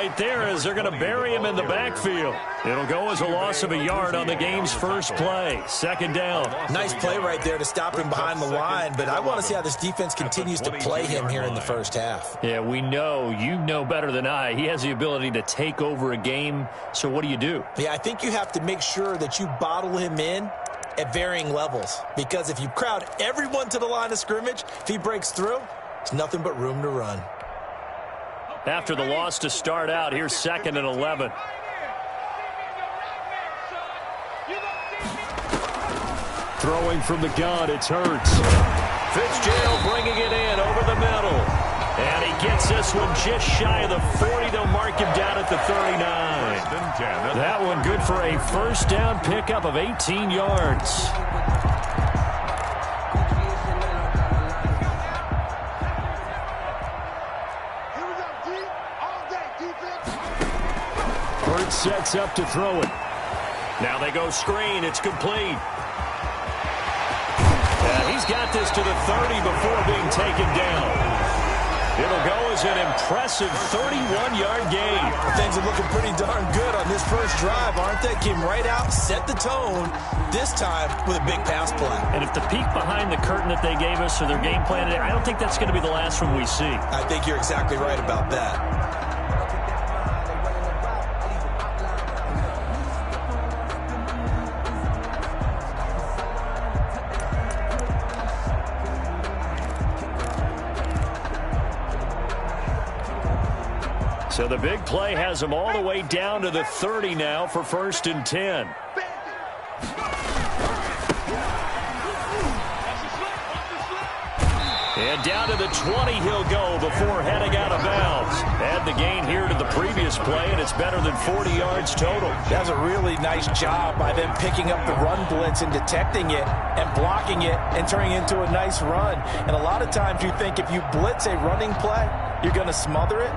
right there as they're going to bury him in the backfield. It'll go as a loss of a yard on the game's first play. Second down. Nice play right there to stop him behind the line, but I want to see how this defense continues to play him here in the first half. Yeah, we know, you know better than I, he has the ability to take over a game, so what do? Yeah, I think you have to make sure that you bottle him in at varying levels, because if you crowd everyone to the line of scrimmage, if he breaks through, there's nothing but room to run. After the loss to start out, here's 2nd and 11. Throwing from the gun, it's Hurts. Fitzgerald bringing it in over the middle. And he gets this one just shy of the 40. They'll mark him down at the 39. That one good for a first down pickup of 18 yards. Hurts sets up to throw it. Now they go screen. It's complete. He's got this to the 30 before being taken down. It'll go as an impressive 31-yard gain. Things are looking pretty darn good on this first drive, aren't they? Came right out, set the tone, this time with a big pass play. And if the peek behind the curtain that they gave us or their game plan today, I don't think that's going to be the last one we see. I think you're exactly right about that. So the big play has them all the way down to the 30 now for 1st and 10. And down to the 20 he'll go before heading out of bounds. Add the gain here to the previous play, and it's better than 40 yards total. That was a really nice job by them picking up the run blitz and detecting it and blocking it and turning it into a nice run. And a lot of times you think if you blitz a running play, you're going to smother it.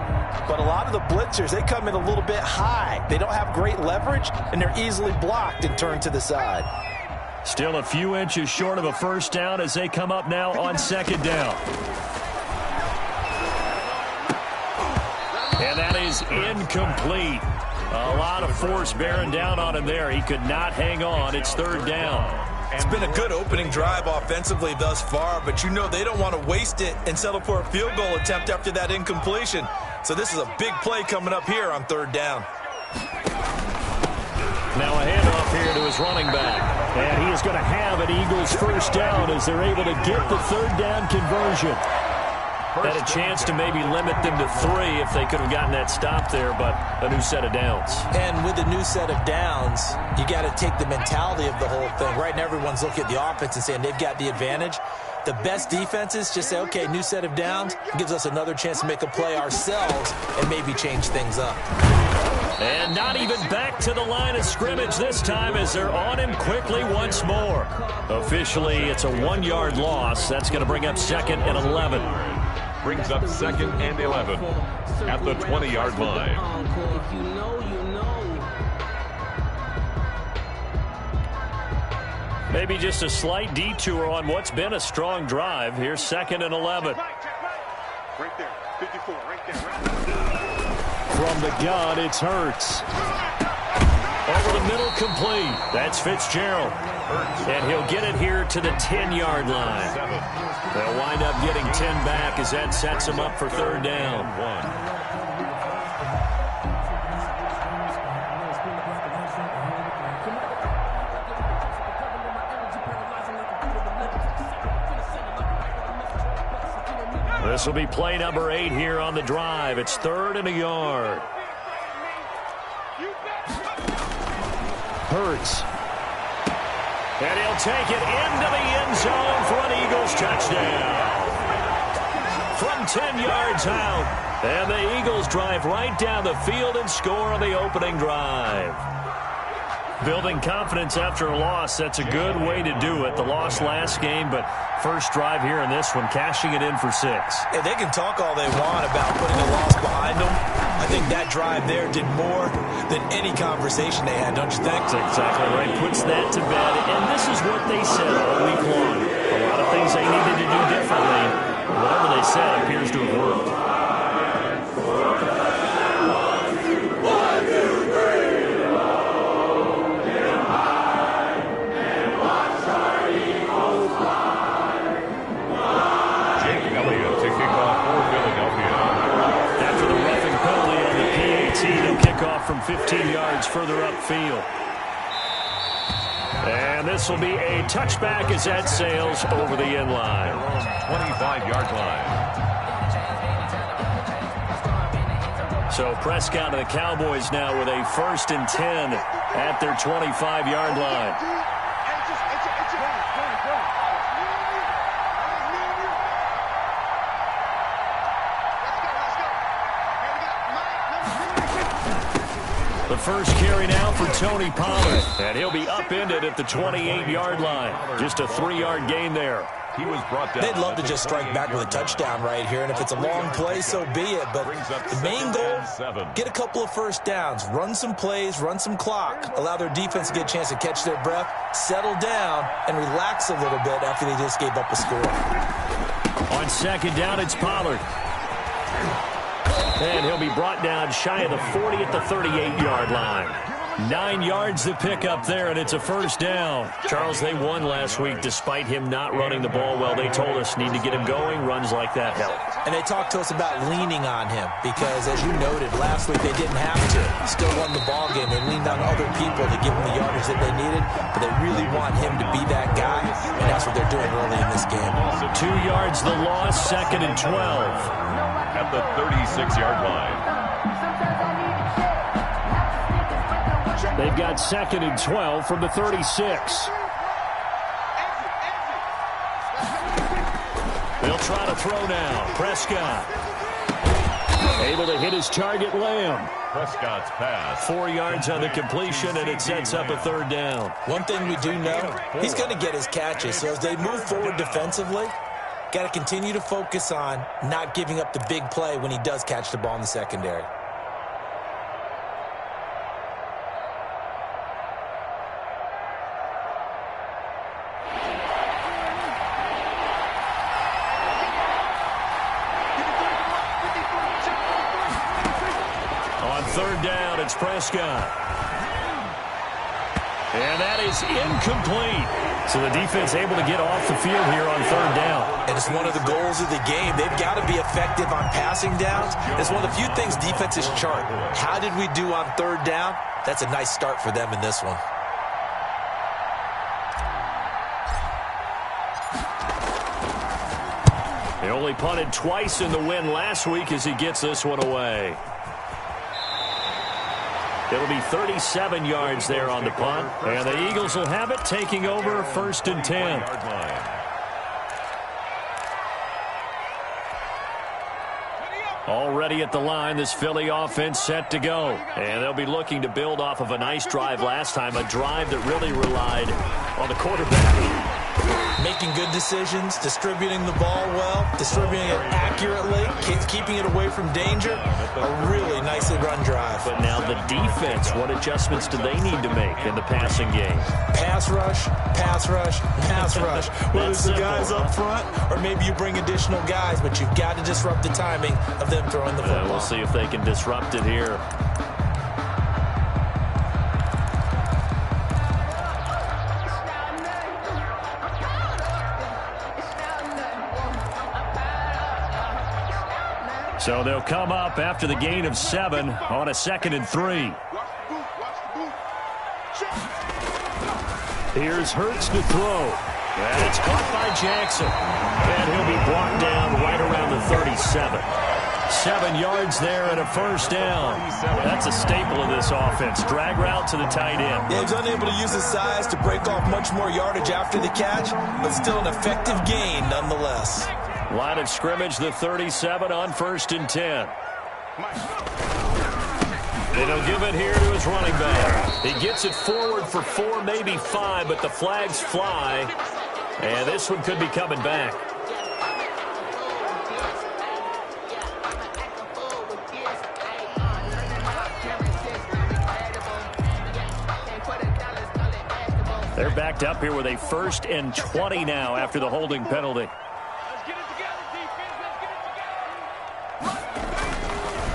But a lot of the blitzers, they come in a little bit high. They don't have great leverage, and they're easily blocked and turned to the side. Still a few inches short of a first down as they come up now on 2nd down. And that is incomplete. A lot of force bearing down on him there. He could not hang on. It's 3rd down. It's been a good opening drive offensively thus far, but you know they don't want to waste it and settle for a field goal attempt after that incompletion. So this is a big play coming up here on 3rd down. Now a handoff here to his running back. And he is going to have an Eagles first down as they're able to get the 3rd down conversion. Had a chance to maybe limit them to 3 if they could have gotten that stop there, but a new set of downs. And with a new set of downs, you got to take the mentality of the whole thing. Right now everyone's looking at the offense and saying they've got the advantage. The best defenses just say, okay, new set of downs. It gives us another chance to make a play ourselves and maybe change things up. And not even back to the line of scrimmage this time as they're on him quickly once more. Officially, it's a 1-yard loss. That's going to bring up 2nd and 11. Brings up 2nd and 11 at the 20-yard line. Maybe just a slight detour on what's been a strong drive. Here's 2nd and 11. Right there, 54, right there. From the gun, it's Hurts. Over the middle, complete. That's Fitzgerald. And he'll get it here to the 10-yard line. They'll wind up getting 10 back as that sets them up for 3rd down. This will be play number 8 here on the drive. It's 3rd and a yard. Hurts. And he'll take it into the end zone for an Eagles touchdown. From 10 yards out. And the Eagles drive right down the field and score on the opening drive. Building confidence after a loss, that's a good way to do it. The loss last game, but first drive here in this one, cashing it in for 6. Hey, they can talk all they want about putting a loss behind them. I think that drive there did more than any conversation they had, don't you think? That's exactly right. Puts that to bed, and this is what they said all week long. A lot of things they needed to do differently. Whatever they said appears to have worked. kickoff for Philadelphia. After the roughing penalty on the PAT, they'll kick off from 15 yards further upfield. And this will be a touchback as that sails over the end line. 25-yard line. So Prescott and the Cowboys now with a 1st and 10 at their 25-yard line. The first carry now for Tony Pollard, and he'll be upended at the 28-yard line. Just a 3-yard gain there. He was brought down. They'd love to just strike back with a touchdown right here, and if it's a long play, so be it. But the main goal, get a couple of first downs, run some plays, run some clock, allow their defense to get a chance to catch their breath, settle down, and relax a little bit after they just gave up a score. On 2nd down, it's Pollard. And he'll be brought down shy of the 40 at the 38-yard line. 9 yards to pick up there, and it's a 1st down. Charles, they won last week despite him not running the ball well. They told us need to get him going. Runs like that help. And they talked to us about leaning on him because, as you noted, last week they didn't have to. Still won the ball game. They leaned on other people to give them the yardage that they needed, but they really want him to be that guy, and that's what they're doing early in this game. 2 yards the loss, 2nd and 12. At the 36-yard line. They've got 2nd and 12 from the 36. They'll try to throw now. Prescott able to hit his target, Lamb. Prescott's pass. 4 yards on the completion, and it sets up a 3rd down. One thing we do know, he's going to get his catches. So as they move forward defensively, got to continue to focus on not giving up the big play when he does catch the ball in the secondary. On 3rd down, it's Prescott. And that is incomplete. So the defense able to get off the field here on 3rd down. And it's one of the goals of the game. They've got to be effective on passing downs. It's one of the few things defenses chart. How did we do on 3rd down? That's a nice start for them in this one. They only punted twice in the win last week as he gets this one away. It'll be 37 yards there on the punt. And the Eagles will have it, taking over 1st and 10. Already at the line, this Philly offense set to go. And they'll be looking to build off of a nice drive last time, a drive that really relied on the quarterback. Making good decisions, distributing the ball well, distributing it accurately, keeping it away from danger. A really nicely run drive. But now the defense, what adjustments do they need to make in the passing game? Pass rush, pass rush, pass rush. Whether it's the guys up front or maybe you bring additional guys, but you've got to disrupt the timing of them throwing the football. We'll see if they can disrupt it here. So they'll come up after the gain of 7 on a 2nd and 3. Here's Hurts to throw. And it's caught by Jackson. And he'll be brought down right around the 37. 7 yards there and a 1st down. That's a staple of this offense. Drag route to the tight end. Yeah, he's unable to use his size to break off much more yardage after the catch, but still an effective gain nonetheless. Line of scrimmage, the 37 on 1st and 10. And he'll give it here to his running back. He gets it forward for 4, maybe 5, but the flags fly. And this one could be coming back. They're backed up here with a 1st and 20 now after the holding penalty.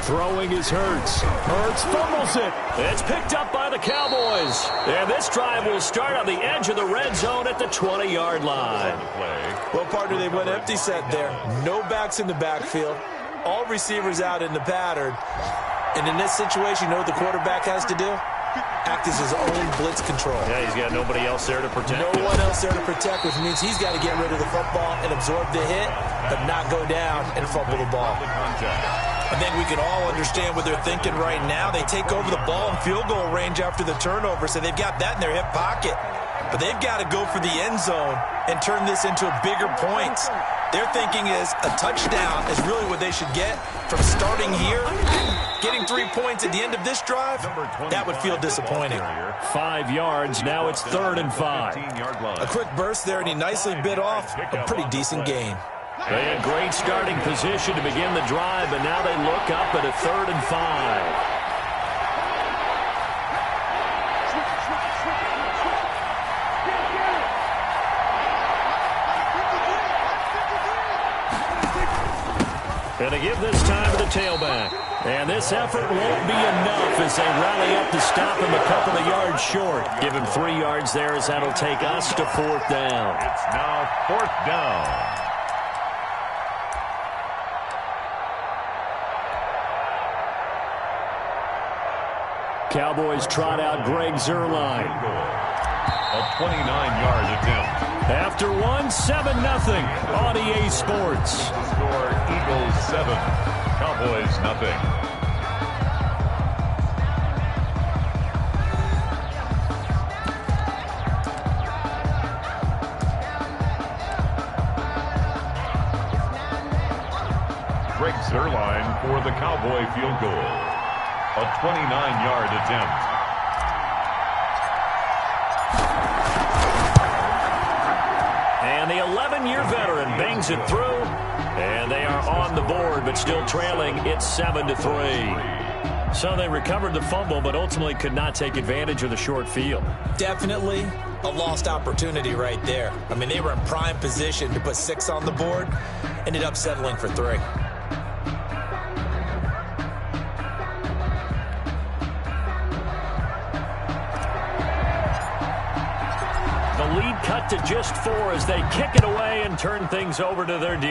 Throwing is Hurts. Hurts fumbles it. It's picked up by the Cowboys. And this drive will start on the edge of the red zone at the 20-yard line. Well, partner, they went empty set there. No backs in the backfield. All receivers out in the pattern. And in this situation, you know what the quarterback has to do? Act as his own blitz control. Yeah, he's got nobody else there to protect him. No one else there to protect, which means he's got to get rid of the football and absorb the hit, but not go down and fumble the ball. I think we can all understand what they're thinking right now. They take over the ball in field goal range after the turnover, so they've got that in their hip pocket. But they've got to go for the end zone and turn this into bigger points. Their thinking is a touchdown is really what they should get from starting here. Getting 3 points at the end of this drive, that would feel disappointing. 5 yards, now it's 3rd and 5. A quick burst there, and he nicely bit off a pretty decent gain. They had great starting position to begin the drive, but now they look up at a 3rd and 5. And they give this time to the tailback. And this effort won't be enough as they rally up to stop him a couple of yards short. Give him 3 yards there as that'll take us to 4th down. It's now 4th down. Cowboys trot out Greg Zuerlein. A 29-yard attempt. After one, 7-0 on EA Sports. Score Eagles 7, Cowboys nothing. Greg Zuerlein for the Cowboy field goal. A 29-yard attempt. And the 11-year veteran bangs it through. And they are on the board, but still trailing. It's 7-3. So they recovered the fumble, but ultimately could not take advantage of the short field. Definitely a lost opportunity right there. I mean, they were in prime position to put 6 on the board. Ended up settling for 3. Lead cut to just 4 as they kick it away and turn things over to their D.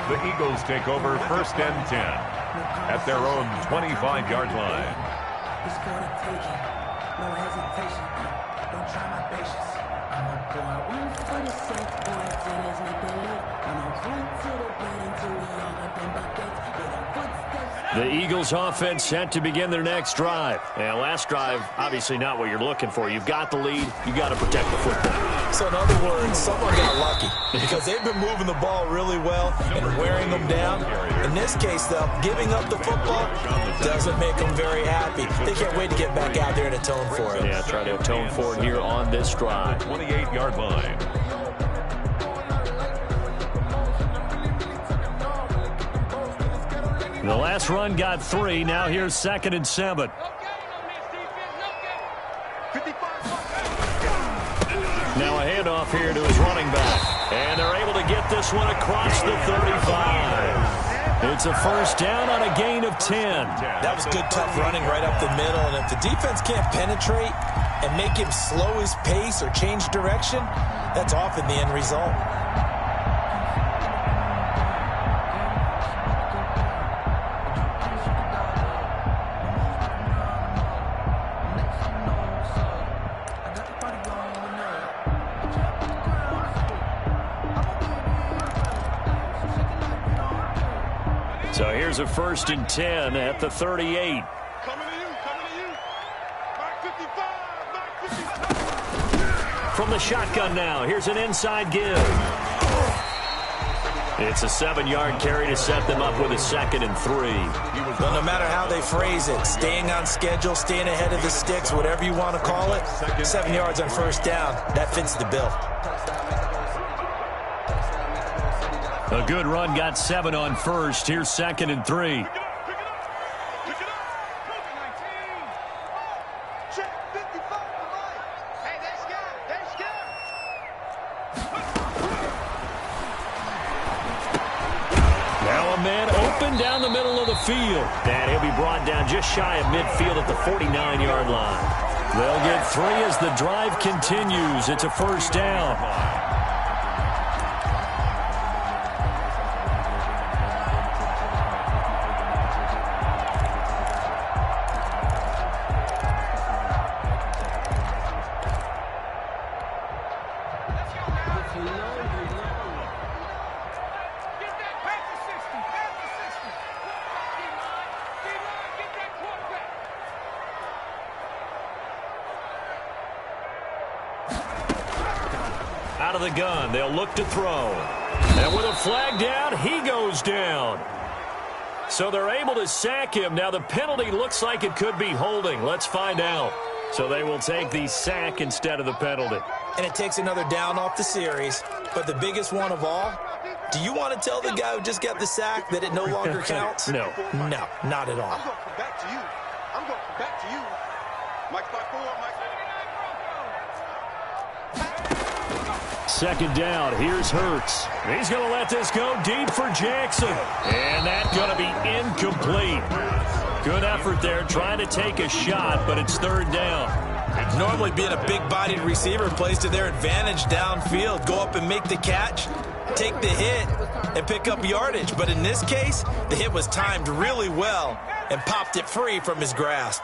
The Eagles take over 1st and 10 at their own 25-yard line. It's gonna take it. No hesitation. Don't try my patience. I'm a boy. One for the safe boys. Sinners make the live. I'm a run to the bed until we all got them buckets. With our footsteps. The Eagles offense set to begin their next drive. And last drive, obviously not what you're looking for. You've got the lead. You got to protect the football. So in other words, someone got lucky because they've been moving the ball really well and wearing them down. In this case, though, giving up the football doesn't make them very happy. They can't wait to get back out there and atone for it. Yeah, try to atone for it here on this drive. 28-yard line. The last run got 3. Now here's 2nd and 7. Now a handoff here to his running back. And they're able to get this one across the 35. It's a 1st down on a gain of 10. That was good, tough running right up the middle. And if the defense can't penetrate and make him slow his pace or change direction, that's often the end result. So here's a 1st and 10 at the 38. Coming to you, coming to you. Mark 55, Mark 55. From the shotgun now, here's an inside give. It's a 7-yard carry to set them up with a 2nd and 3. Well, no matter how they phrase it, staying on schedule, staying ahead of the sticks, whatever you want to call it, 7 yards on 1st down, that fits the bill. A good run got 7 on 1st. Here's 2nd and 3. Now a man open down the middle of the field. And he'll be brought down just shy of midfield at the 49-yard line. They'll get 3 as the drive continues. It's a first down. Out of the gun, they'll look to throw. And with a flag down, he goes down. So they're able to sack him. Now the penalty looks like it could be holding. Let's find out. So they will take the sack instead of the penalty. And it takes another down off the series. But the biggest one of all, do you want to tell the guy who just got the sack that it no longer counts? No. No, not at all. I'm going to come back to you. I'm going to come back to you. Mike 5-4, Mike. Second down, here's Hurts. He's going to let this go deep for Jackson. And that's going to be incomplete. Good effort there, trying to take a shot, but it's third down. Normally being a big-bodied receiver plays to their advantage downfield. Go up and make the catch, take the hit, and pick up yardage. But in this case, the hit was timed really well and popped it free from his grasp.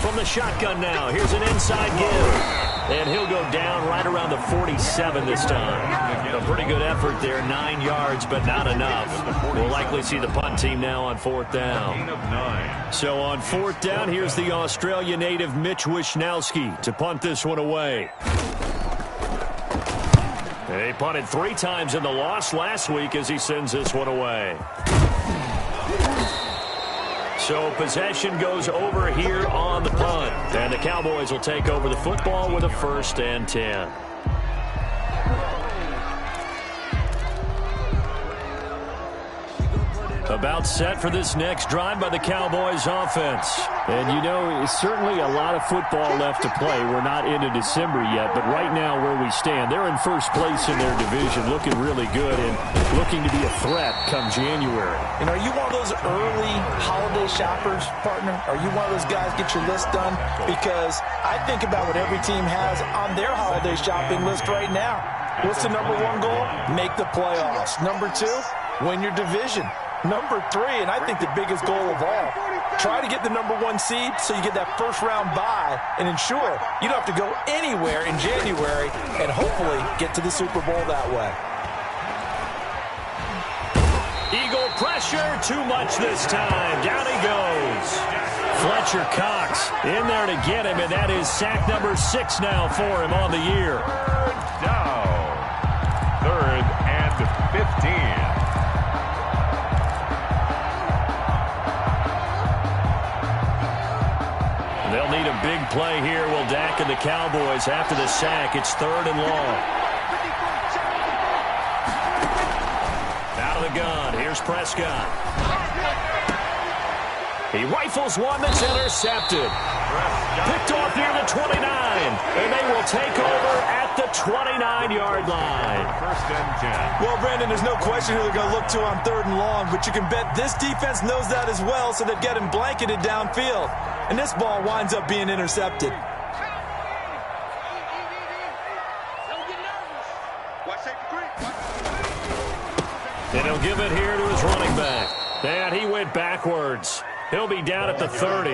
From the shotgun now, here's an inside give. And he'll go down right around the 47 this time. A pretty good effort there, 9 yards, but not enough. We'll likely see the punt team now on fourth down. So on fourth down, here's the Australia native Mitch Wishnowski to punt this one away. They punted 3 times in the loss last week as he sends this one away. So possession goes over here on the punt. And the Cowboys will take over the football with a 1st and 10. About set for this next drive by the Cowboys offense. And you know, certainly a lot of football left to play. We're not into December yet, but right now where we stand, they're in first place in their division, looking really good and looking to be a threat come January. And are you one of those early holiday shoppers, partner? Are you one of those guys get your list done? Because I think about what every team has on their holiday shopping list right now. What's the number 1 goal? Make the playoffs. Number 2, win your division. Number 3, and I think the biggest goal of all, try to get the number 1 seed so you get that first-round bye and ensure you don't have to go anywhere in January and hopefully get to the Super Bowl that way. Eagle pressure, too much this time. Down he goes. Fletcher Cox in there to get him, and that is sack number 6 now for him on the year. Third down. 3rd and 15. They'll need a big play here. Will Dak and the Cowboys after the sack. It's 3rd and long. Out of the gun. Here's Prescott. He rifles one that's intercepted. Picked off near the 29. And they will take over at the 29-yard line. 1st and 10. Well, Brandon, there's no question who they're going to look to on 3rd and long, but you can bet this defense knows that as well, so they've got him blanketed downfield. And this ball winds up being intercepted. And he'll give it here to his running back. And he went backwards. He'll be down at the 30.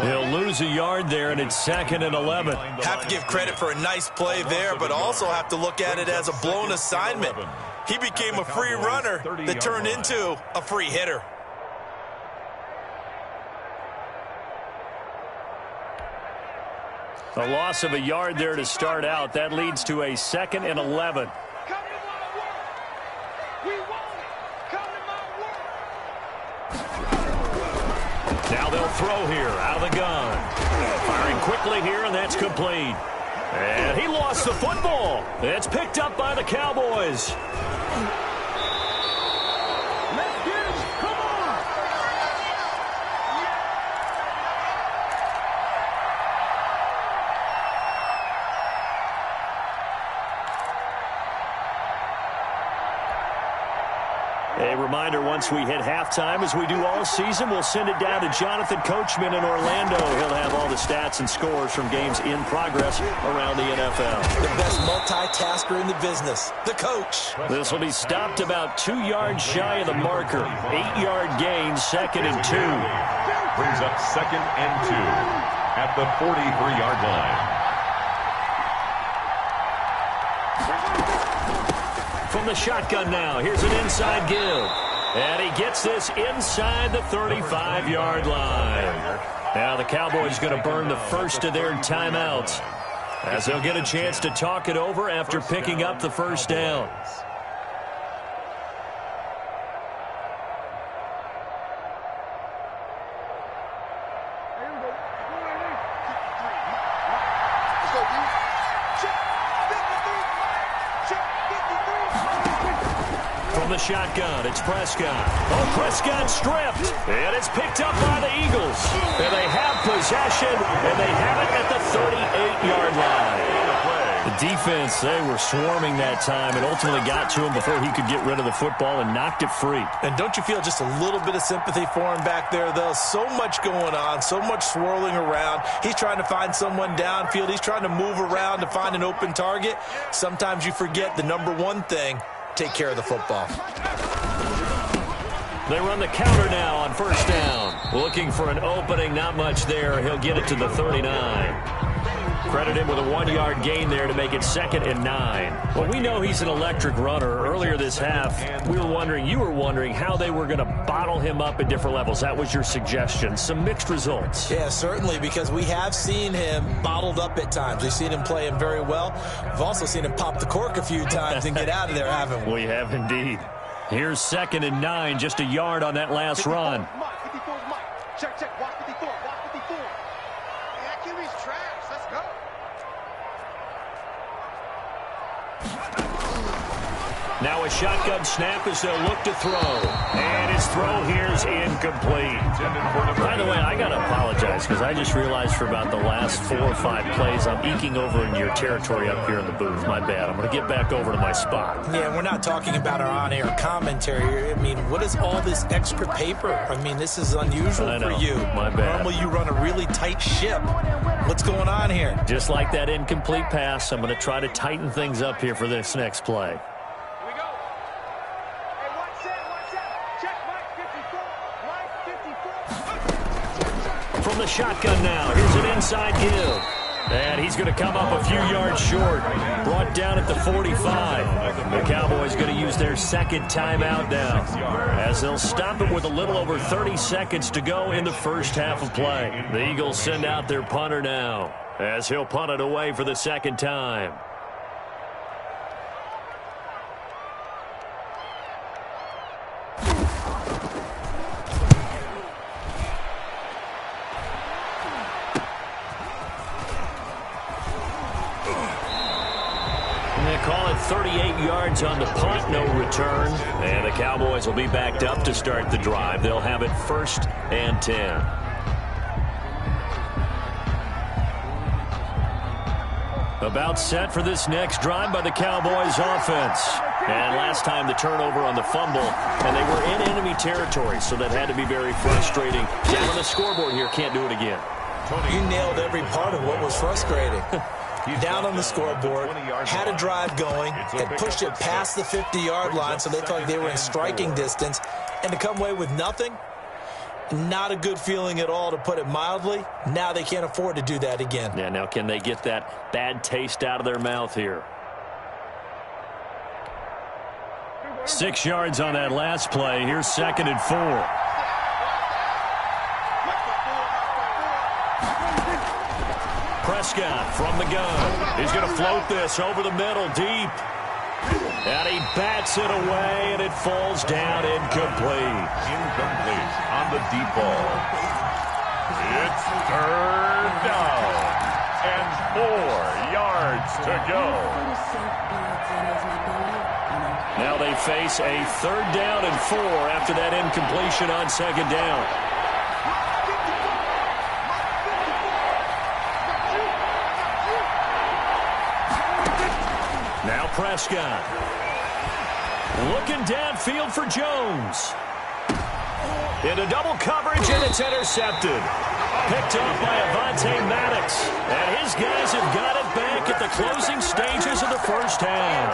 He'll lose a yard there, and it's 2nd and 11. Have to give credit for a nice play there, but also have to look at it as a blown assignment. He became a free runner that turned into a free hitter. A loss of a yard there to start out. That leads to a 2nd and 11. Now they'll throw here out of the gun. Firing quickly here, and that's complete. And he lost the football. It's picked up by the Cowboys. Let's get it. Come on. A reminder, once we hit halftime, as we do all season, we'll send it down to Jonathan Coachman in Orlando. He'll have all the stats and scores from games in progress around the NFL. The best multitasker in the business, the coach. This will be stopped about 2 yards shy of the marker. 8-yard gain, 2nd and 2. Brings up 2nd and 2 at the 43-yard line. From the shotgun now, here's an inside give. And he gets this inside the 35-yard line. Now the Cowboys going to burn the first of their timeouts, as they'll get a chance to talk it over after picking up the first down. From the shotgun, it's Prescott. Oh, Prescott stripped. And it's picked up by the Eagles. And they have possession, and they have it at the 38-yard line. The defense, they were swarming that time and ultimately got to him before he could get rid of the football and knocked it free. And don't you feel just a little bit of sympathy for him back there, though? So much going on, so much swirling around. He's trying to find someone downfield. He's trying to move around to find an open target. Sometimes you forget the number one thing: take care of the football. They run the counter now on first down. Looking for an opening, not much there. He'll get it to the 39. Credit him with a 1-yard gain there to make it 2nd and 9. Well, we know he's an electric runner. Earlier this half, you were wondering how they were going to bottle him up at different levels. That was your suggestion. Some mixed results. Yeah, certainly, because we have seen him bottled up at times. We've seen him play him very well. We've also seen him pop the cork a few times and get out of there, haven't we? We have indeed. Here's 2nd and 9, just a yard on that last run. 54 is Mike. Check. Watch 54. Watch 54. That QB's trash. Let's go. Now a shotgun snap as they'll look to throw. And his throw here is incomplete. By the way, I got to apologize because I just realized for about the last 4 or 5 plays I'm eking over into your territory up here in the booth. My bad. I'm going to get back over to my spot. Yeah, we're not talking about our on-air commentary. I mean, what is all this extra paper? I mean, this is unusual for you. My bad. Normally you run a really tight ship. What's going on here? Just like that incomplete pass, I'm going to try to tighten things up here for this next play. From the shotgun now, here's an inside give. And he's going to come up a few yards short. Brought down at the 45. The Cowboys going to use their 2nd timeout now, as they'll stop it with a little over 30 seconds to go in the first half of play. The Eagles send out their punter now, as he'll punt it away for the 2nd time. Call it 38 yards on the punt, no return. And the Cowboys will be backed up to start the drive. They'll have it 1st and 10. About set for this next drive by the Cowboys offense. And last time the turnover on the fumble, and they were in enemy territory, so that had to be very frustrating. Down on the scoreboard here, can't do it again. You nailed every part of what was frustrating. Down on the scoreboard, had a drive going, had pushed it past the 50-yard line, so they felt like they were in striking distance, and to come away with nothing, not a good feeling at all, to put it mildly. Now they can't afford to do that again. Yeah, now can they get that bad taste out of their mouth here? 6 yards on that last play. Here's 2nd and 4. Prescott from the gun. He's going to float this over the middle deep. And he bats it away, and it falls down incomplete. Incomplete on the deep ball. It's 3rd down and 4 yards to go. Now they face a 3rd down and 4 after that incompletion on 2nd down. Now Prescott. Looking downfield for Jones. Into double coverage, and it's intercepted. Picked off by Avonte Maddox. And his guys have got it back at the closing stages of the first half.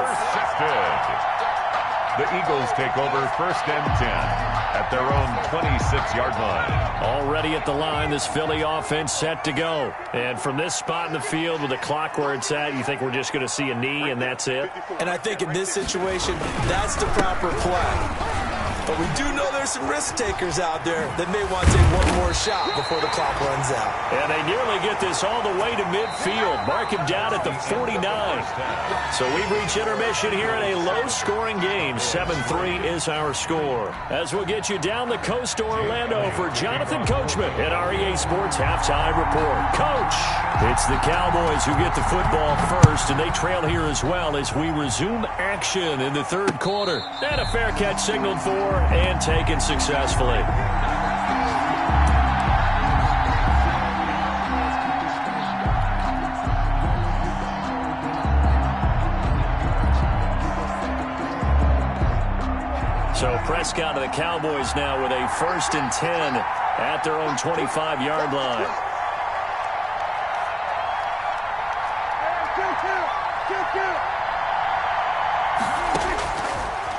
The Eagles take over first and 10 at their own 26-yard line. Already at the line, this Philly offense set to go. And from this spot in the field with the clock where it's at, you think we're just going to see a knee and that's it? And I think in this situation, that's the proper play. But we do know there's some risk takers out there that may want to take one more shot before the clock runs out. And they nearly get this all the way to midfield. Mark him down at the 49. So we've reached intermission here in a low-scoring game. 7-3 is our score. As we'll get you down the coast to Orlando for Jonathan Coachman at our EA Sports Halftime Report. Coach, it's the Cowboys who get the football first, and they trail here as well as we resume action in the third quarter. And a fair catch signaled for and taken successfully. So Prescott of the Cowboys now with a 1st and 10 at their own 25-yard line.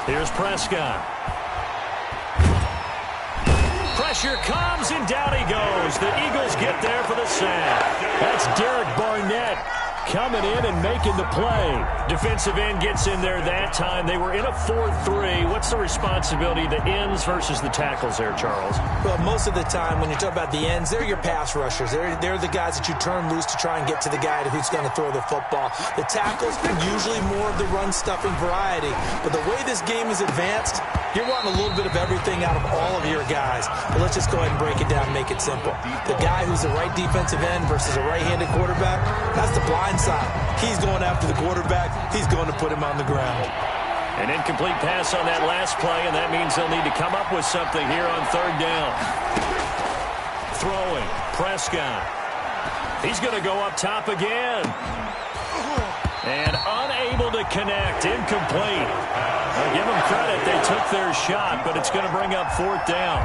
Here's Prescott. Pressure comes, and down he goes. The Eagles get there for the sack. That's Derek Barnett coming in and making the play. Defensive end gets in there that time. They were in a 4-3. What's the responsibility of the ends versus the tackles there, Charles? Well, most of the time when you talk about the ends, they're your pass rushers. They're the guys that you turn loose to try and get to the guy who's going to throw the football. The tackles are usually more of the run-stuffing variety. But the way this game is advanced, you're wanting a little bit of everything out of all of your guys. But let's just go ahead and break it down and make it simple. The guy who's the right defensive end versus a right-handed quarterback, that's the blind side. He's going after the quarterback. He's going to put him on the ground. An incomplete pass on that last play, and that means they'll need to come up with something here on third down. Throwing, Prescott. He's going to go up top again. And unable to connect, incomplete. I'll give them credit, they took their shot, but it's going to bring up fourth down.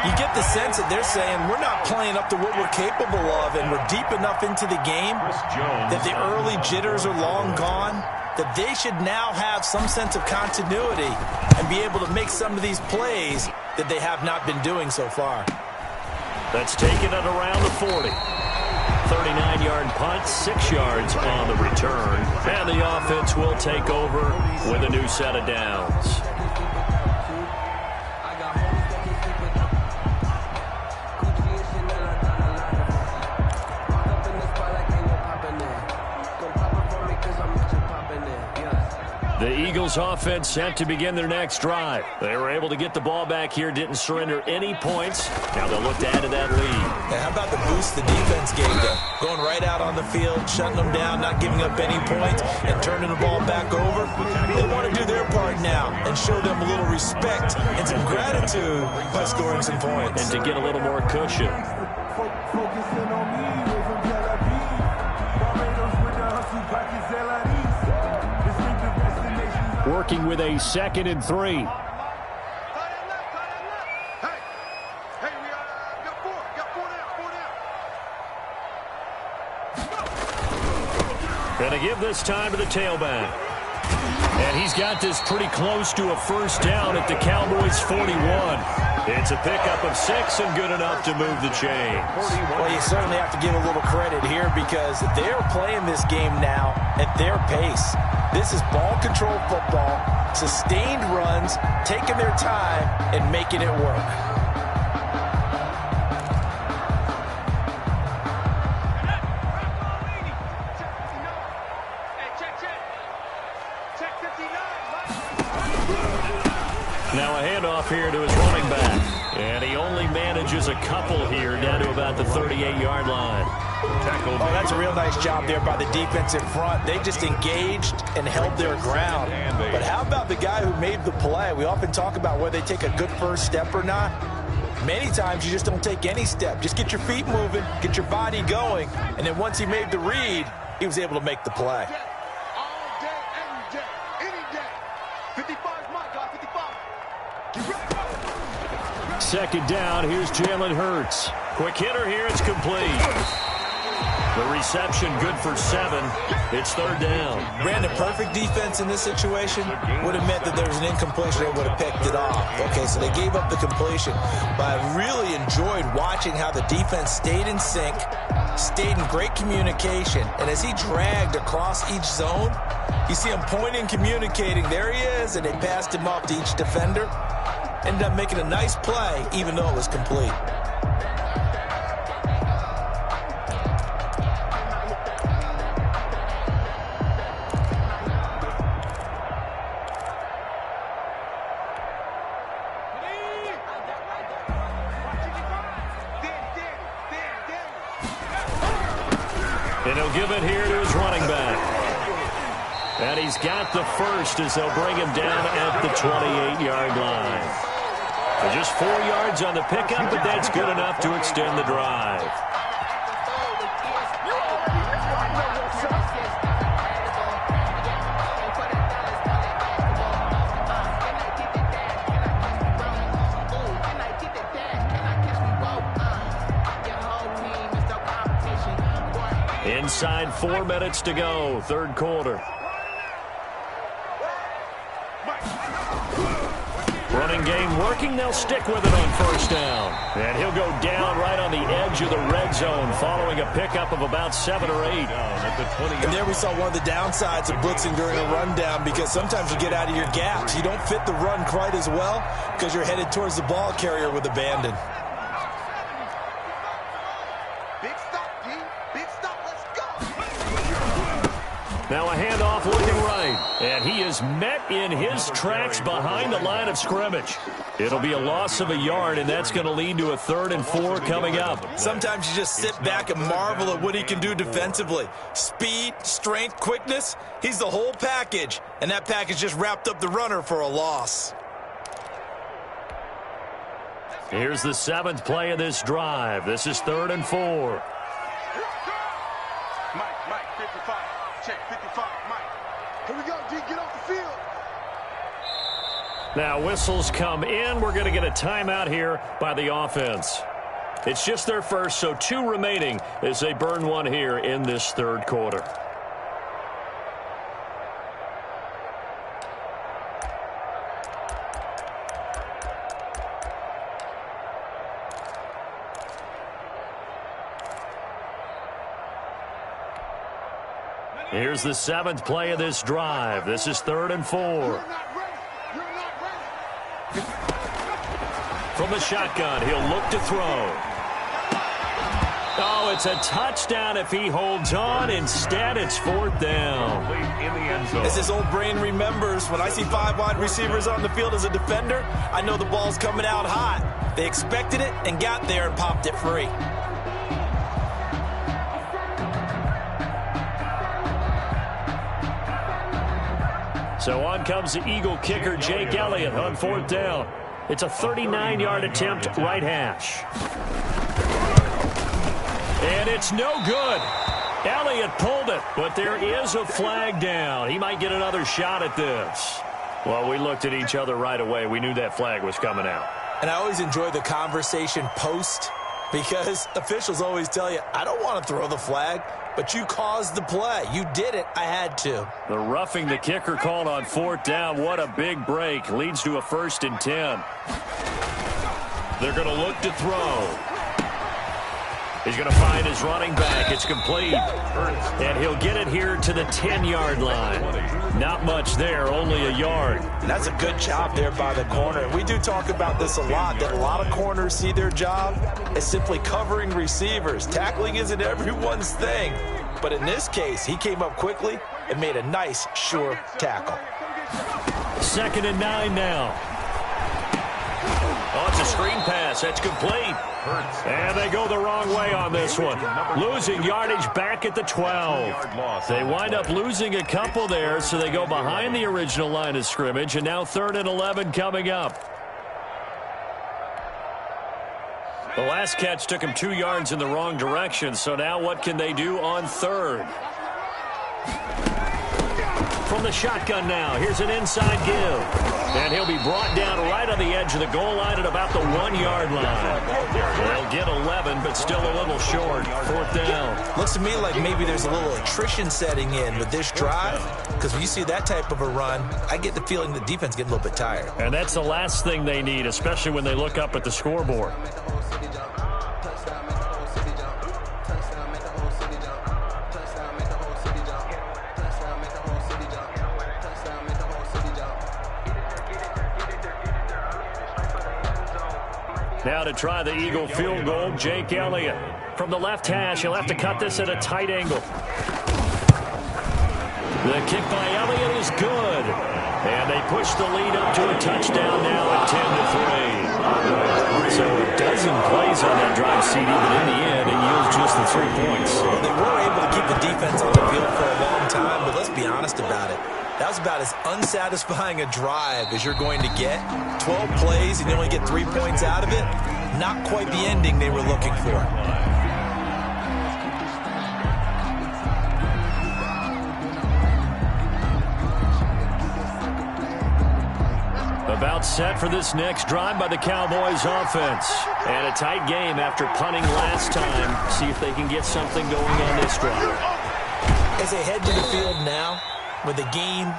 You get the sense that they're saying we're not playing up to what we're capable of, and we're deep enough into the game that the early jitters are long gone, that they should now have some sense of continuity and be able to make some of these plays that they have not been doing so far. That's taken at around the 40. 39-yard punt, 6 yards on the return. And the offense will take over with a new set of downs. The Eagles offense set to begin their next drive. They were able to get the ball back here, didn't surrender any points. Now they'll look to add to that lead. Yeah, how about the boost the defense gave them? Going right out on the field, shutting them down, not giving up any points, and turning the ball back over. They want to do their part now and show them a little respect and some gratitude by scoring some points. And to get a little more cushion. Working with a 2nd and 3. Hey, we got four down. Going to give this time to the tailback. And he's got this pretty close to a first down at the Cowboys' 41. It's a pickup of 6 and good enough to move the chains. Well, you certainly have to give a little credit here because they're playing this game now at their pace. This is ball control football, sustained runs, taking their time and making it work. Now a handoff here to his running back. And he only manages a couple here down to about the 38-yard line. Oh, that's a real nice job there by the defensive front. They just engaged and held their ground. But how about the guy who made the play? We often talk about whether they take a good first step or not. Many times you just don't take any step. Just get your feet moving, get your body going, and then once he made the read, he was able to make the play. All day, every day, any day. 55's my guy. second down. Here's Jalen Hurts. Quick hitter here. It's complete. The reception good for 7. It's third down. Brandon, perfect defense in this situation would have meant that there was an incompletion. They would have picked it off. Okay, so they gave up the completion. But I really enjoyed watching how the defense stayed in sync, stayed in great communication. And as he dragged across each zone, you see him pointing, communicating. There he is, and they passed him off to each defender. Ended up making a nice play, even though it was complete. And he'll give it here to his running back. And he's got the first as they'll bring him down at the 28-yard line. And just 4 yards on the pickup, but that's good enough to extend the drive. Inside 4 minutes to go, third quarter. Running game working. They'll stick with it on first down. And he'll go down right on the edge of the red zone following a pickup of about 7 or 8. And there we saw one of the downsides of blitzing during a rundown, because sometimes you get out of your gaps. You don't fit the run quite as well because you're headed towards the ball carrier with abandon. Now a handoff looking right. And he is met in his tracks behind the line of scrimmage. It'll be a loss of a yard, and that's going to lead to a 3rd and 4 coming up. Sometimes you just sit back and marvel at what he can do defensively. Speed, strength, quickness. He's the whole package. And that package just wrapped up the runner for a loss. Here's the 7th play of this drive. This is 3rd and 4. Mike, 55. Check, 55, Mike. Here we go, D, get off the field. Now whistles come in. We're going to get a timeout here by the offense. It's just their first, so 2 remaining as they burn one here in this third quarter. Here's the 7th play of this drive. This is 3rd and 4. From the shotgun, he'll look to throw. Oh, it's a touchdown if he holds on. Instead, it's 4th down. In the end zone. As his old brain remembers, when I see 5 wide receivers on the field as a defender, I know the ball's coming out hot. They expected it and got there and popped it free. So on comes the Eagle kicker, Jake Elliott, on 4th down. It's a 39-yard attempt, right hash. And it's no good. Elliott pulled it, but there is a flag down. He might get another shot at this. Well, we looked at each other right away. We knew that flag was coming out. And I always enjoy the conversation post, because officials always tell you, I don't want to throw the flag, but you caused the play. You did it. I had to. The roughing the kicker called on 4th down. What a big break. Leads to a 1st and 10. They're going to look to throw. He's going to find his running back. It's complete. And he'll get it here to the 10-yard line. Not much there, only a yard. And that's a good job there by the corner. We do talk about this a lot, that a lot of corners see their job as simply covering receivers. Tackling isn't everyone's thing. But in this case, he came up quickly and made a nice, sure tackle. 2nd and 9 now. Oh, it's a screen pass. That's complete. And they go the wrong way on this one. Losing yardage back at the 12. They wind up losing a couple there, so they go behind the original line of scrimmage, and now 3rd and 11 coming up. The last catch took him 2 yards in the wrong direction, so now what can they do on 3rd? from the shotgun now. Here's an inside give. And he'll be brought down right on the edge of the goal line at about the 1-yard line. They'll get 11, but still a little short. 4th down. Looks to me like maybe there's a little attrition setting in with this drive, because when you see that type of a run, I get the feeling the defense getting a little bit tired. And that's the last thing they need, especially when they look up at the scoreboard. Now to try the Eagle field goal, Jake Elliott. From the left hash, he'll have to cut this at a tight angle. The kick by Elliott is good. And they push the lead up to a touchdown now at 10-3. So a dozen plays on that drive, CD, but in the end, it yields just the 3 points. Well, they were able to keep the defense on the field for a long time, but let's be honest about it. That was about as unsatisfying a drive as you're going to get. 12 plays and you only get 3 points out of it. Not quite the ending they were looking for. About set for this next drive by the Cowboys offense. And a tight game after punting last time. See if they can get something going on this drive. As they head to the field now, with the game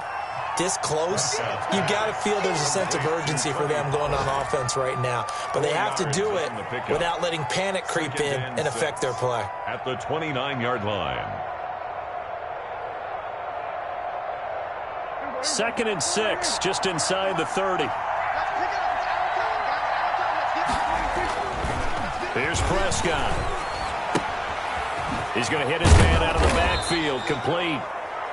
this close, you've got to feel there's a sense of urgency for them going on offense right now. But they have to do it without letting panic creep in and affect their play. At the 29-yard line. 2nd and 6, just inside the 30. Here's Prescott. He's going to hit his man out of the backfield, complete.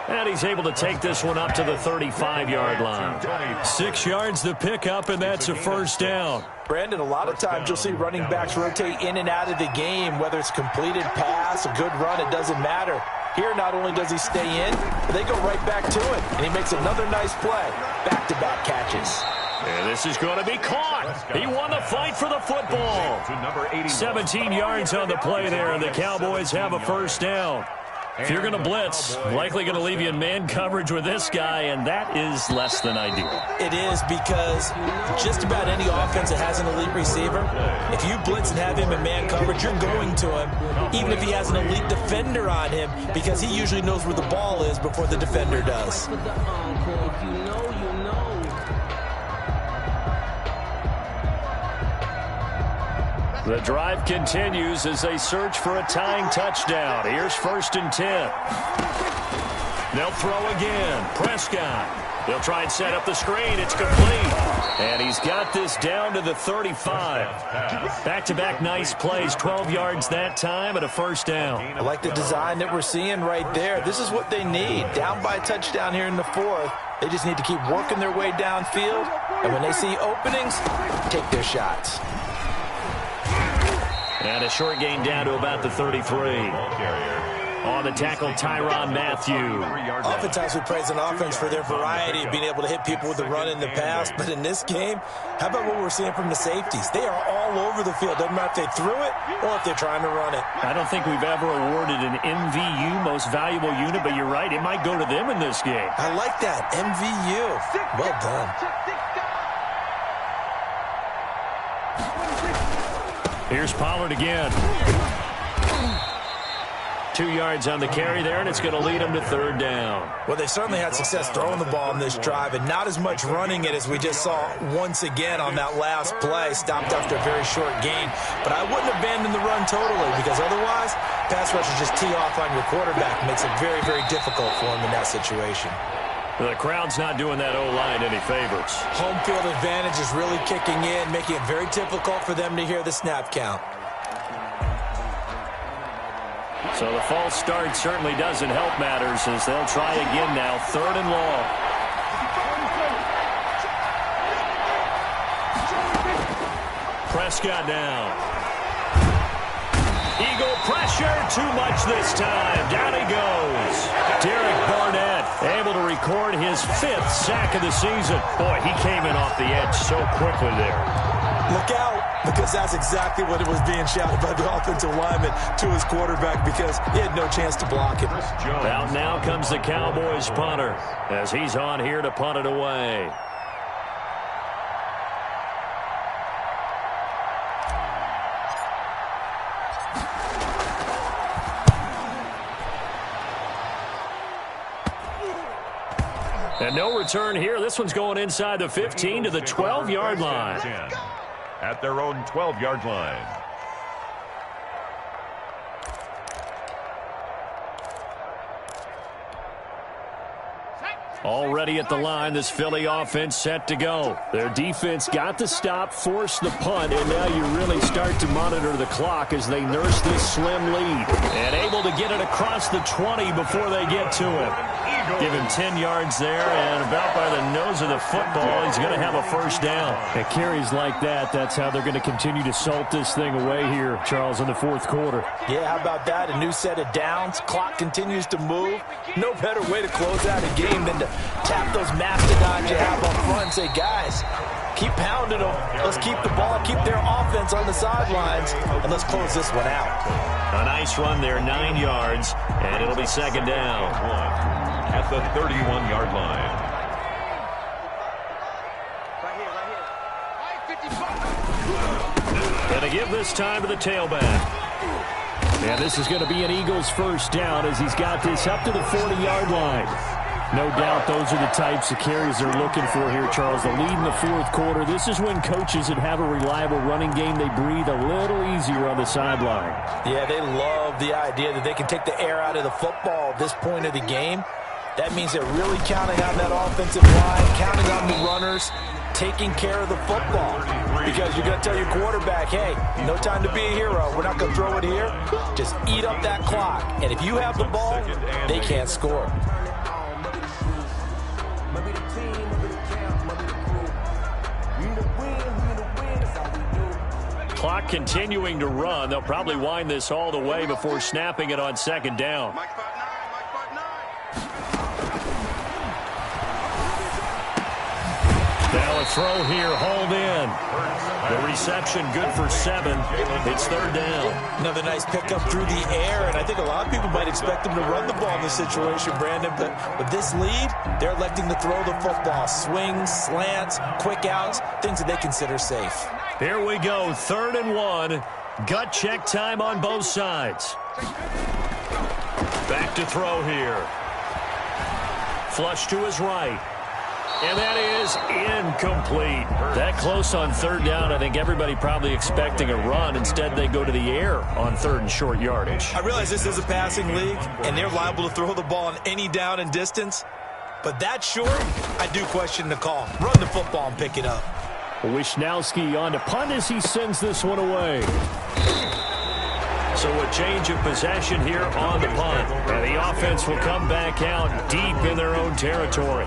And he's able to take this one up to the 35-yard line. 6 yards to pick up, and that's a 1st down. Brandon, a lot of times you'll see running backs rotate in and out of the game, whether it's completed pass, a good run, it doesn't matter. Here, not only does he stay in, but they go right back to it, and he makes another nice play. Back-to-back catches. And this is going to be caught. He won the fight for the football. 17 yards on the play there, and the Cowboys have a 1st down. If you're going to blitz, likely going to leave you in man coverage with this guy, and that is less than ideal. It is, because just about any offense that has an elite receiver, if you blitz and have him in man coverage, you're going to him, even if he has an elite defender on him, because he usually knows where the ball is before the defender does. The drive continues as they search for a tying touchdown. Here's 1st and 10. They'll throw again. Prescott. They'll try and set up the screen. It's complete. And he's got this down to the 35. Back-to-back nice plays. 12 yards that time and a 1st down. I like the design that we're seeing right there. This is what they need. Down by a touchdown here in the 4th. They just need to keep working their way downfield. And when they see openings, take their shots. And a short gain down to about the 33. On the tackle, Tyrann Mathieu. Oftentimes we praise an offense for their variety of being able to hit people with the run in the pass. But in this game, how about what we're seeing from the safeties? They are all over the field. Doesn't matter if they threw it or if they're trying to run it. I don't think we've ever awarded an MVU, most valuable unit, but you're right. It might go to them in this game. I like that. MVU. Well done. Here's Pollard again. 2 yards on the carry there, and it's going to lead them to 3rd down. Well, they certainly had success throwing the ball in this drive, and not as much running it as we just saw once again on that last play. Stopped after a very short gain. But I wouldn't abandon the run totally, because otherwise, pass rushers just tee off on your quarterback. Makes it very, very difficult for him in that situation. The crowd's not doing that O-line any favors. Home field advantage is really kicking in, making it very difficult for them to hear the snap count. So the false start certainly doesn't help matters as they'll try again now. 3rd and long. Prescott now. Eagle pressure, too much this time. Down he goes. Derek Barnett able to record his 5th sack of the season. Boy, he came in off the edge so quickly there. Look out. Because that's exactly what it was being shouted by the offensive lineman to his quarterback because he had no chance to block it. Out now comes the Cowboys punter as he's on here to punt it away. And no return here. This one's going inside the 15 to the 12-yard line. At their own 12-yard line. Already at the line, this Philly offense set to go. Their defense got the stop, forced the punt, and now you really start to monitor the clock as they nurse this slim lead. And able to get it across the 20 before they get to him. Give him 10 yards there, and about by the nose of the football, he's going to have a first down. At carries like that, that's how they're going to continue to salt this thing away here, Charles, in the fourth quarter. Yeah, how about that? A new set of downs. Clock continues to move. No better way to close out a game than to tap those mastodons you have up front and say, guys, keep pounding them. Let's keep the ball, keep their offense on the sidelines, and let's close this one out. A nice run there, 9 yards, and it'll be second down. At the 31-yard line. And to give this time to the tailback. And this is going to be an Eagles first down as he's got this up to the 40-yard line. No doubt those are the types of carries they're looking for here, Charles. The lead in the fourth quarter. This is when coaches that have a reliable running game, they breathe a little easier on the sideline. Yeah, they love the idea that they can take the air out of the football at this point of the game. That means they're really counting on that offensive line, counting on the runners, taking care of the football. Because you're going to tell your quarterback, hey, no time to be a hero. We're not going to throw it here. Just eat up that clock. And if you have the ball, they can't score. Clock continuing to run. They'll probably wind this all the way before snapping it on second down. Now a throw here, hauled in. The reception good for 7. It's third down. Another nice pickup through the air, and I think a lot of people might expect them to run the ball in this situation, Brandon, but with this lead, they're electing to throw the football. Swings, slants, quick outs, things that they consider safe. Here we go, 3rd and 1. Gut check time on both sides. Back to throw here. Flush to his right. And that is incomplete. That close on third down, I think everybody probably expecting a run. Instead, they go to the air on 3rd and short yardage. I realize this is a passing league, and they're liable to throw the ball on any down and distance. But that short, I do question the call. Run the football and pick it up. Wishnowski on to punt as he sends this one away. So a change of possession here on the punt. And the offense will come back out deep in their own territory.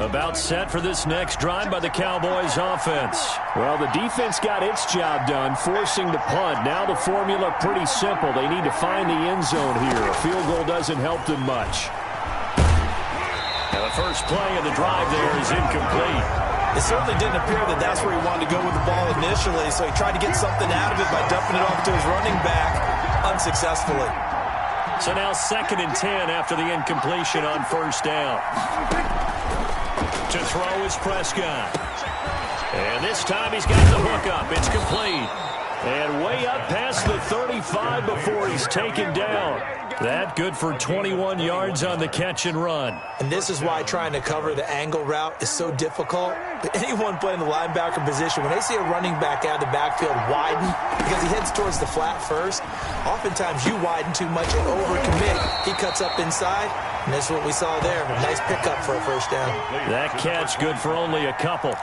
About set for this next drive by the Cowboys offense. Well, the defense got its job done, forcing the punt. Now the formula pretty simple. They need to find the end zone here. A field goal doesn't help them much. Now the first play of the drive there is incomplete. It certainly didn't appear that that's where he wanted to go with the ball initially, so he tried to get something out of it by dumping it off to his running back unsuccessfully. So now 2nd and 10 after the incompletion on first down. To throw is Prescott. And this time he's got the hook up. It's complete. And way up past the 35 before he's taken down. That good for 21 yards on the catch and run. And this is why trying to cover the angle route is so difficult. But anyone playing the linebacker position, when they see a running back out of the backfield widen, because he heads towards the flat first, oftentimes you widen too much and overcommit. He cuts up inside, and that's what we saw there. A nice pickup for a first down. That catch good for only a couple.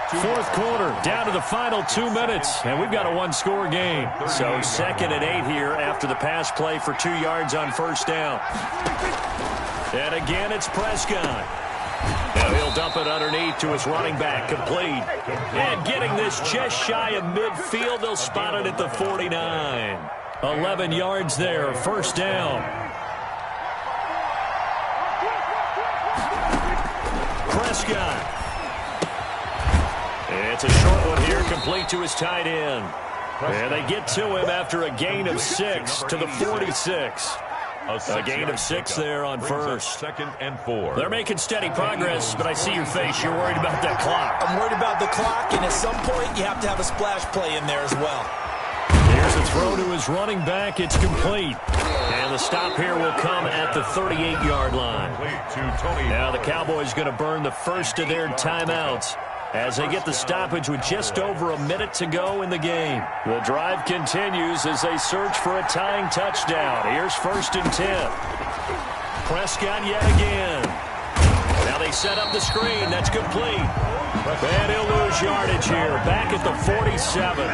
Fourth quarter, down to the final 2 minutes, and we've got a one-score game. So 2nd and 8 here after the pass play for 2 yards on first down. And again, it's Prescott. Now he'll dump it underneath to his running back, complete. And getting this just shy of midfield, they'll spot it at the 49. 11 yards there, first down. Prescott. It's a short one here, complete to his tight end. And they get to him after a gain of 6 to the 46. A gain of 6 there on first. 2nd and 4. They're making steady progress, but I see your face. You're worried about that clock. I'm worried about the clock, and at some point you have to have a splash play in there as well. Here's a throw to his running back. It's complete. And the stop here will come at the 38-yard line. Now the Cowboys going to burn the first of their timeouts as they get the stoppage with just over a minute to go in the game. The drive continues as they search for a tying touchdown. Here's 1st and 10. Prescott yet again. Now they set up the screen. That's complete. And he'll lose yardage here. Back at the 47.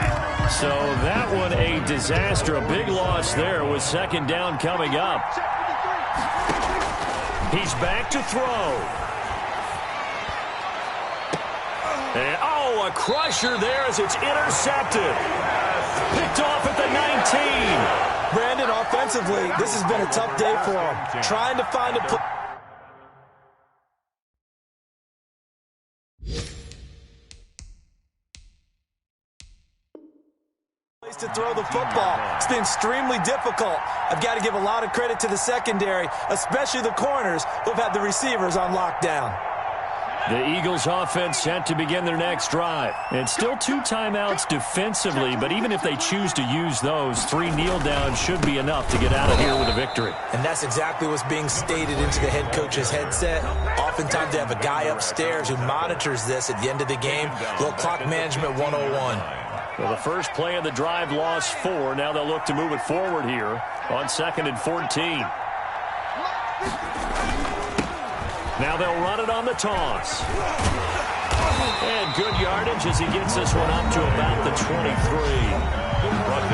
So that one a disaster. A big loss there with 2nd down coming up. He's back to throw. And, a crusher there as it's intercepted. Picked off at the 19. Brandon, offensively, this has been a tough day for him. Trying to find a play to throw the football. It's been extremely difficult. I've got to give a lot of credit to the secondary, especially the corners who have had the receivers on lockdown. The Eagles offense set to begin their next drive. And still 2 timeouts defensively, but even if they choose to use those, 3 kneel downs should be enough to get out of here with a victory. And that's exactly what's being stated into the head coach's headset. Oftentimes they have a guy upstairs who monitors this at the end of the game. Little clock management 101. Well, the first play of the drive lost 4. Now they'll look to move it forward here on 2nd and 14. Now they'll run it on the toss. And good yardage as he gets this one up to about the 23.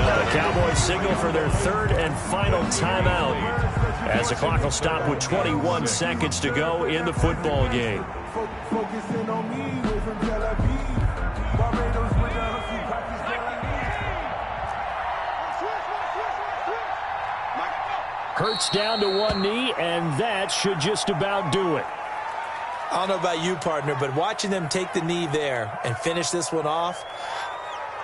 The Cowboys signal for their 3rd and final timeout as the clock will stop with 21 seconds to go in the football game. Hurts down to one knee, and that should just about do it. I don't know about you, partner, but watching them take the knee there and finish this one off,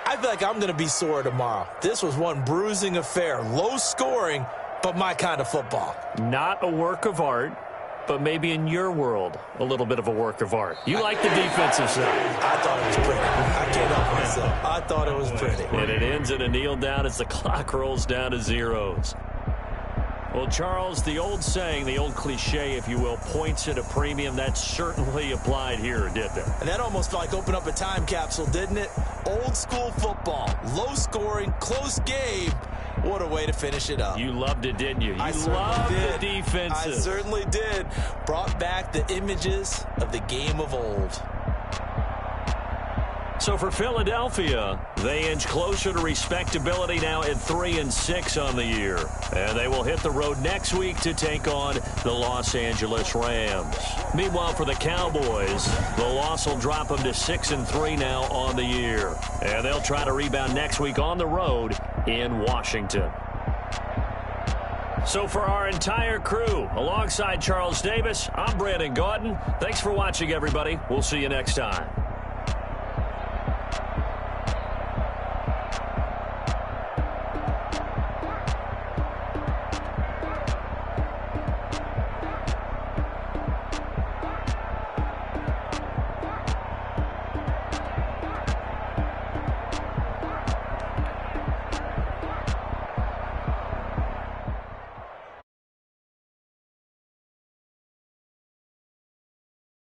I feel like I'm going to be sore tomorrow. This was one bruising affair. Low scoring, but my kind of football. Not a work of art, but maybe in your world, a little bit of a work of art. You like the defensive side. I thought it was pretty. I can't help myself. I thought it was pretty. And it ends in a kneel down as the clock rolls down to zeros. Well, Charles, the old saying, the old cliche, if you will, points at a premium, that certainly applied here, didn't it? And that almost felt like open up a time capsule, didn't it? Old school football, low scoring, close game. What a way to finish it up. You loved it, didn't you? I loved did. The defenses. I certainly did. Brought back the images of the game of old. So for Philadelphia, they inch closer to respectability now at 3-6 on the year. And they will hit the road next week to take on the Los Angeles Rams. Meanwhile, for the Cowboys, the loss will drop them to 6-3 now on the year. And they'll try to rebound next week on the road in Washington. So for our entire crew, alongside Charles Davis, I'm Brandon Gaudin. Thanks for watching, everybody. We'll see you next time.